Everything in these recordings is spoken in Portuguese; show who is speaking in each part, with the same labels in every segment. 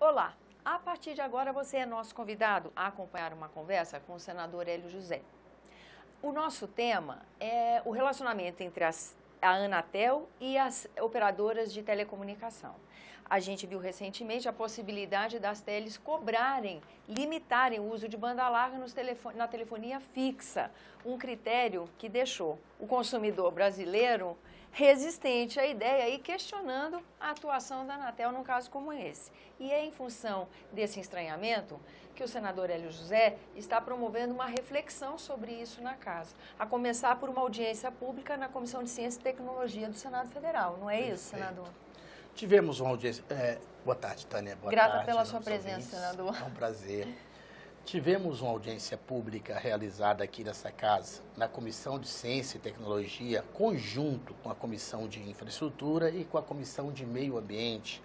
Speaker 1: Olá, a partir de agora você é nosso convidado a acompanhar uma conversa com o senador Hélio José. O nosso tema é o relacionamento entre a Anatel e as operadoras de telecomunicação. A gente viu recentemente a possibilidade das teles cobrarem, limitarem o uso de banda larga na telefonia fixa, um critério que deixou o consumidor brasileiro resistente à ideia e questionando a atuação da Anatel num caso como esse. E é em função desse estranhamento que o senador Hélio José está promovendo uma reflexão sobre isso na casa, a começar por uma audiência pública na Comissão de Ciência e Tecnologia do Senado Federal, não é isso, senador?
Speaker 2: Tivemos uma audiência... boa tarde, Tânia. Boa
Speaker 1: Grata
Speaker 2: tarde,
Speaker 1: pela sua presença, senador.
Speaker 2: É um prazer. Tivemos uma audiência pública realizada aqui nessa casa, na Comissão de Ciência e Tecnologia, conjunto com a Comissão de Infraestrutura e com a Comissão de Meio Ambiente,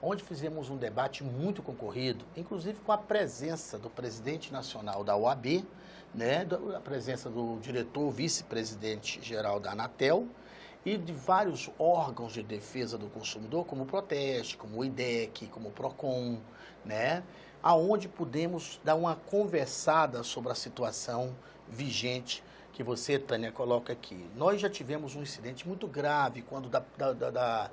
Speaker 2: onde fizemos um debate muito concorrido, inclusive com a presença do presidente nacional da OAB, a presença do diretor vice-presidente geral da Anatel, e de vários órgãos de defesa do consumidor, como o Proteste, como o IDEC, como o PROCON, aonde pudemos dar uma conversada sobre a situação vigente que você, Tânia, coloca aqui. Nós já tivemos um incidente muito grave quando da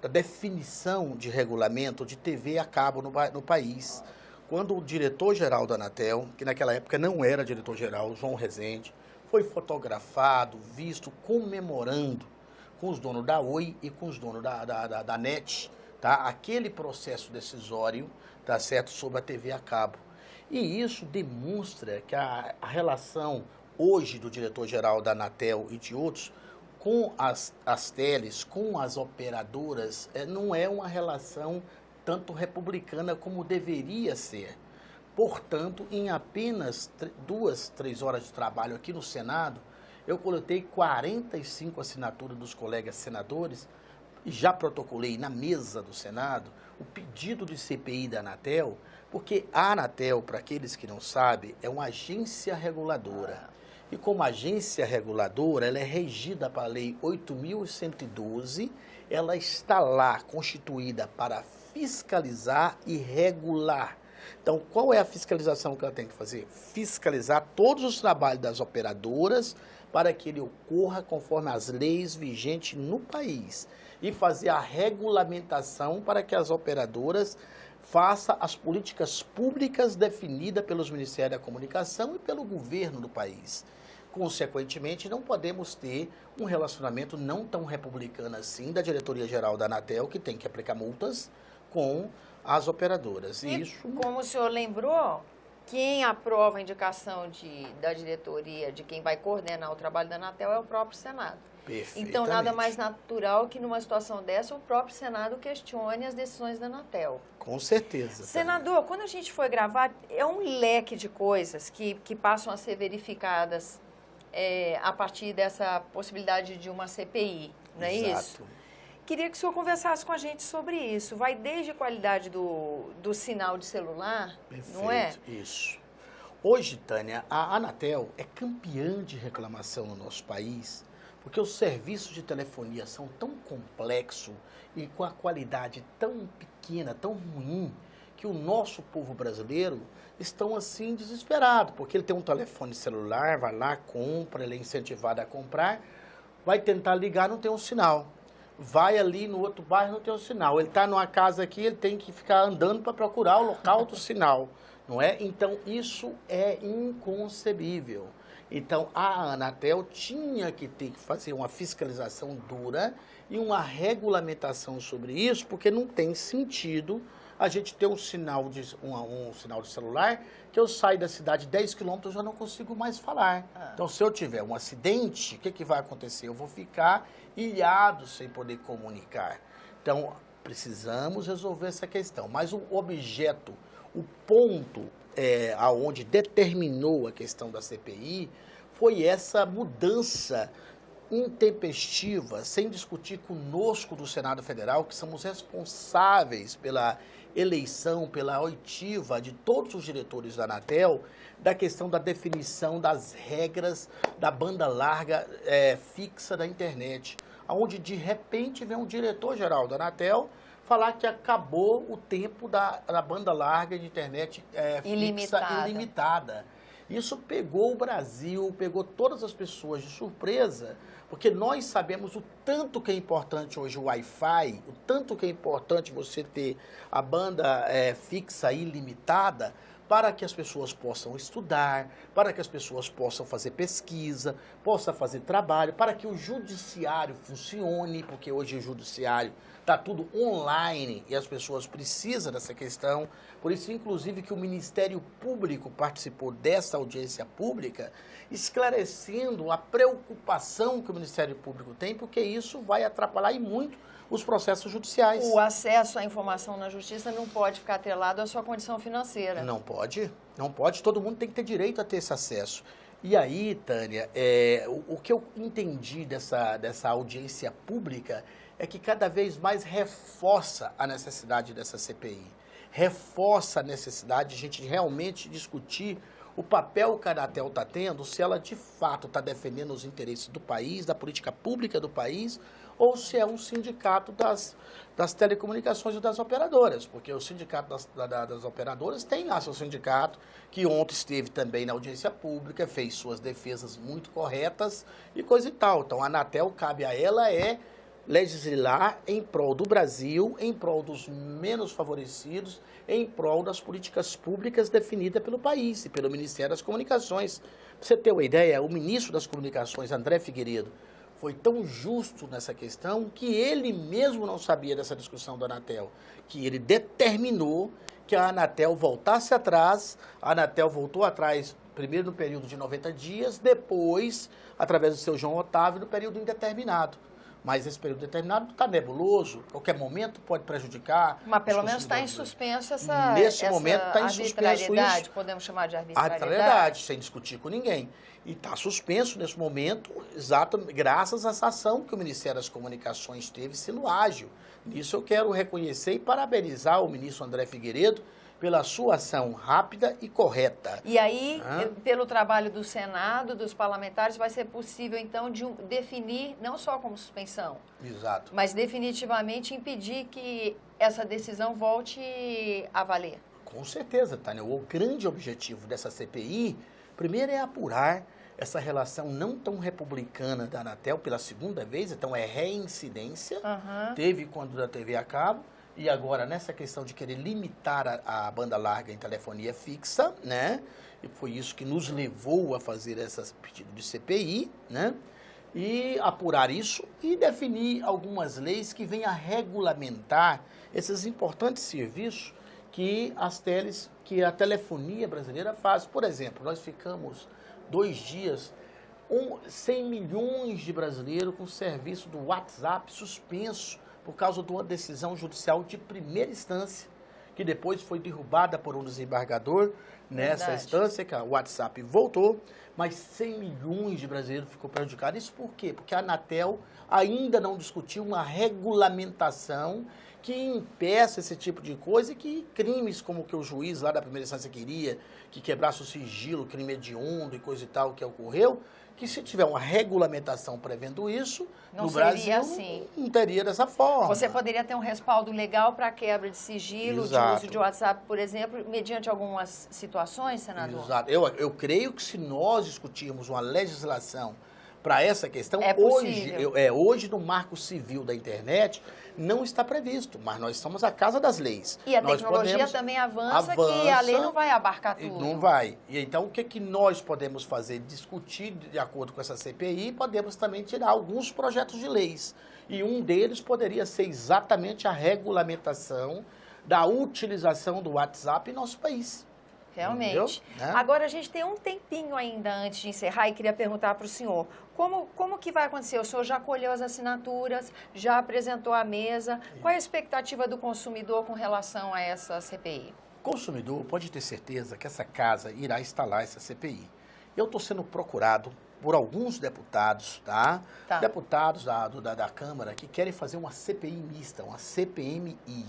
Speaker 2: definição de regulamento de TV a cabo no país, quando o diretor-geral da Anatel, que naquela época não era diretor-geral, João Rezende, foi fotografado, visto, comemorando com os donos da Oi e com os donos da NET, aquele processo decisório, certo, sobre a TV a cabo. E isso demonstra que a relação hoje do diretor-geral da Anatel e de outros com as teles, com as operadoras, não é uma relação tanto republicana como deveria ser. Portanto, em apenas 2, 3 horas de trabalho aqui no Senado, eu coletei 45 assinaturas dos colegas senadores e já protocolei na mesa do Senado o pedido de CPI da Anatel, porque a Anatel, para aqueles que não sabem, é uma agência reguladora. E como agência reguladora, ela é regida pela Lei 8.112, ela está lá constituída para fiscalizar e regular. Então, qual é a fiscalização que ela tem que fazer? Fiscalizar todos os trabalhos das operadoras para que ele ocorra conforme as leis vigentes no país e fazer a regulamentação para que as operadoras façam as políticas públicas definidas pelos Ministérios da Comunicação e pelo governo do país. Consequentemente, não podemos ter um relacionamento não tão republicano assim da diretoria-geral da Anatel, que tem que aplicar multas, com as operadoras.
Speaker 1: E isso, como o senhor lembrou, quem aprova a indicação da diretoria, de quem vai coordenar o trabalho da Anatel, é o próprio Senado. Então, nada mais natural que numa situação dessa, o próprio Senado questione as decisões da Anatel.
Speaker 2: Com certeza.
Speaker 1: Senador, quando a gente foi gravar, é um leque de coisas que passam a ser verificadas a partir dessa possibilidade de uma CPI, não é isso? Queria que o senhor conversasse com a gente sobre isso. Vai desde a qualidade do sinal de celular,
Speaker 2: Perfeito,
Speaker 1: não é?
Speaker 2: Isso. Hoje, Tânia, a Anatel é campeã de reclamação no nosso país, porque os serviços de telefonia são tão complexos e com a qualidade tão pequena, tão ruim, que o nosso povo brasileiro estão assim desesperado, porque ele tem um telefone celular, vai lá, compra, ele é incentivado a comprar, vai tentar ligar, não tem um sinal. Vai ali no outro bairro, não tem um sinal. Ele está numa casa aqui, ele tem que ficar andando para procurar o local do sinal, não é? Então, isso é inconcebível. Então, a Anatel tinha que ter que fazer uma fiscalização dura e uma regulamentação sobre isso, porque não tem sentido a gente ter um sinal de celular que eu saio da cidade 10 quilômetros e já não consigo mais falar. Então, se eu tiver um acidente, o que vai acontecer? Eu vou ficar ilhado sem poder comunicar. Então, precisamos resolver essa questão. Mas o objeto, o ponto aonde determinou a questão da CPI foi essa mudança intempestiva, sem discutir conosco do Senado Federal, que somos responsáveis pela eleição, pela oitiva de todos os diretores da Anatel, da questão da definição das regras da banda larga fixa da internet, onde de repente vem um diretor-geral da Anatel falar que acabou o tempo da banda larga de internet fixa ilimitada. Isso pegou o Brasil, pegou todas as pessoas de surpresa, porque nós sabemos o tanto que é importante hoje o Wi-Fi, o tanto que é importante você ter a banda fixa ilimitada, para que as pessoas possam estudar, para que as pessoas possam fazer pesquisa, possam fazer trabalho, para que o judiciário funcione, porque hoje o judiciário está tudo online e as pessoas precisam dessa questão. Por isso, inclusive, que o Ministério Público participou dessa audiência pública, esclarecendo a preocupação que o Ministério Público tem, porque isso vai atrapalhar e muito os processos judiciais.
Speaker 1: O acesso à informação na justiça não pode ficar atrelado à sua condição financeira.
Speaker 2: Não pode, não pode. Todo mundo tem que ter direito a ter esse acesso. E aí, Tânia, o que eu entendi dessa audiência pública é que cada vez mais reforça a necessidade dessa CPI. Reforça a necessidade de a gente realmente discutir o papel que a Anatel está tendo, se ela de fato está defendendo os interesses do país, da política pública do país, ou se é um sindicato das telecomunicações e das operadoras, porque o sindicato das operadoras tem lá seu sindicato, que ontem esteve também na audiência pública, fez suas defesas muito corretas e coisa e tal. Então, a Anatel, cabe a ela legislar em prol do Brasil, em prol dos menos favorecidos, em prol das políticas públicas definidas pelo país e pelo Ministério das Comunicações. Para você ter uma ideia, o ministro das Comunicações, André Figueiredo, foi tão justo nessa questão que ele mesmo não sabia dessa discussão da Anatel, que ele determinou que a Anatel voltasse atrás. A Anatel voltou atrás primeiro no período de 90 dias, depois, através do seu João Otávio, no período indeterminado. Mas esse período determinado está nebuloso, qualquer momento pode prejudicar.
Speaker 1: Mas pelo menos está em suspenso
Speaker 2: Nesse momento está em suspenso isso.
Speaker 1: Podemos chamar de arbitrariedade.
Speaker 2: Arbitrariedade, sem discutir com ninguém. E está suspenso nesse momento, graças a essa ação que o Ministério das Comunicações teve sendo ágil. Nisso eu quero reconhecer e parabenizar o ministro André Figueiredo pela sua ação rápida e correta.
Speaker 1: E aí, pelo trabalho do Senado, dos parlamentares, vai ser possível, então, definir, não só como suspensão,
Speaker 2: exato,
Speaker 1: mas definitivamente impedir que essa decisão volte a valer.
Speaker 2: Com certeza, Tânia. O grande objetivo dessa CPI, primeiro, é apurar essa relação não tão republicana da Anatel pela segunda vez, então é reincidência, teve quando da TV a cabo, e agora nessa questão de querer limitar a banda larga em telefonia fixa, né? E foi isso que nos levou a fazer esse pedido de CPI, né? E apurar isso e definir algumas leis que venham a regulamentar esses importantes serviços que que a telefonia brasileira faz. Por exemplo, nós ficamos 2 dias, 100 milhões de brasileiros com o serviço do WhatsApp suspenso, por causa de uma decisão judicial de primeira instância, que depois foi derrubada por um desembargador nessa instância, que o WhatsApp voltou, mas 100 milhões de brasileiros ficou prejudicados. Isso por quê? Porque a Anatel ainda não discutiu uma regulamentação que impeça esse tipo de coisa e que crimes como que o juiz lá da primeira instância queria, que quebrasse o sigilo, crime hediondo e coisa e tal que ocorreu, que se tiver uma regulamentação prevendo isso, no Brasil
Speaker 1: assim.
Speaker 2: Não teria dessa forma.
Speaker 1: Você poderia ter um respaldo legal para a quebra de sigilo,
Speaker 2: exato,
Speaker 1: de uso de WhatsApp, por exemplo, mediante algumas situações, senador?
Speaker 2: Exato. Eu creio que se nós discutirmos uma legislação para essa questão, hoje no Marco Civil da Internet não está previsto, mas nós somos a casa das leis.
Speaker 1: E a tecnologia também avança, que a lei não vai abarcar tudo.
Speaker 2: Não vai. E então o que nós podemos fazer? Discutir de acordo com essa CPI, podemos também tirar alguns projetos de leis. E um deles poderia ser exatamente a regulamentação da utilização do WhatsApp em nosso país.
Speaker 1: Realmente. Agora, a gente tem um tempinho ainda antes de encerrar e queria perguntar para o senhor, como que vai acontecer? O senhor já colheu as assinaturas, já apresentou a mesa, qual é a expectativa do consumidor com relação a essa CPI?
Speaker 2: O consumidor pode ter certeza que essa casa irá instalar essa CPI. Eu estou sendo procurado por alguns deputados, tá? Deputados da Câmara que querem fazer uma CPI mista, uma CPMI.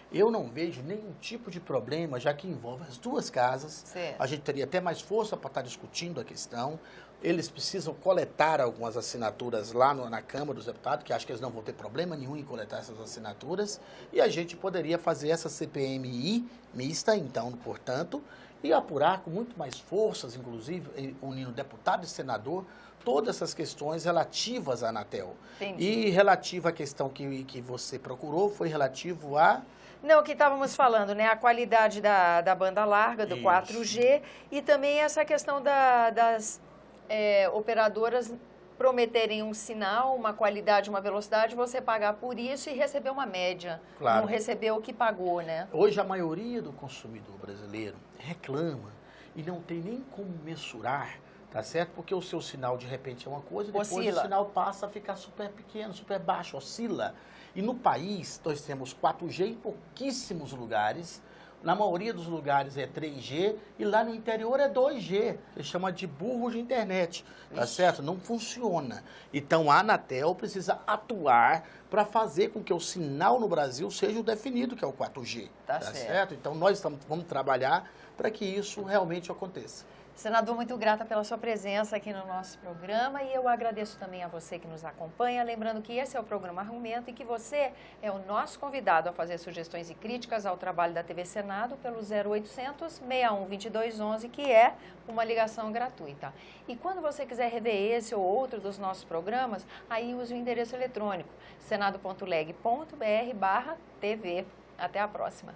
Speaker 2: Eu não vejo nenhum tipo de problema, já que envolve as duas casas.
Speaker 1: Certo.
Speaker 2: A gente teria até mais força para estar discutindo a questão. eles precisam coletar algumas assinaturas lá na Câmara dos Deputados, que acho que eles não vão ter problema nenhum em coletar essas assinaturas, e a gente poderia fazer essa CPMI mista, então, portanto, e apurar com muito mais forças, inclusive, unindo deputado e senador, todas essas questões relativas à Anatel.
Speaker 1: Entendi.
Speaker 2: E relativa à questão que você procurou, foi relativo a...
Speaker 1: Não, o que estávamos falando, né? A qualidade da banda larga, do
Speaker 2: Isso.
Speaker 1: 4G, e também essa questão das operadoras prometerem um sinal, uma qualidade, uma velocidade, você pagar por isso e receber uma média.
Speaker 2: Claro.
Speaker 1: Não receber o que pagou, né?
Speaker 2: Hoje a maioria do consumidor brasileiro reclama e não tem nem como mensurar, tá certo? Porque o seu sinal de repente é uma coisa, depois
Speaker 1: Oscila.
Speaker 2: o sinal passa a ficar super pequeno, super baixo, oscila. E no país nós temos 4G em pouquíssimos lugares. Na maioria dos lugares é 3G e lá no interior é 2G. Ele chama de burro de internet, tá certo? Não funciona. Então a Anatel precisa atuar para fazer com que o sinal no Brasil seja o definido, que é o 4G.
Speaker 1: Tá
Speaker 2: certo? Então nós vamos trabalhar para que isso realmente aconteça.
Speaker 1: Senador, muito grata pela sua presença aqui no nosso programa e eu agradeço também a você que nos acompanha, lembrando que esse é o programa Argumento e que você é o nosso convidado a fazer sugestões e críticas ao trabalho da TV Senado pelo 0800 61 2211, que é uma ligação gratuita. E quando você quiser rever esse ou outro dos nossos programas, aí use o endereço eletrônico senado.leg.br/TV. Até a próxima.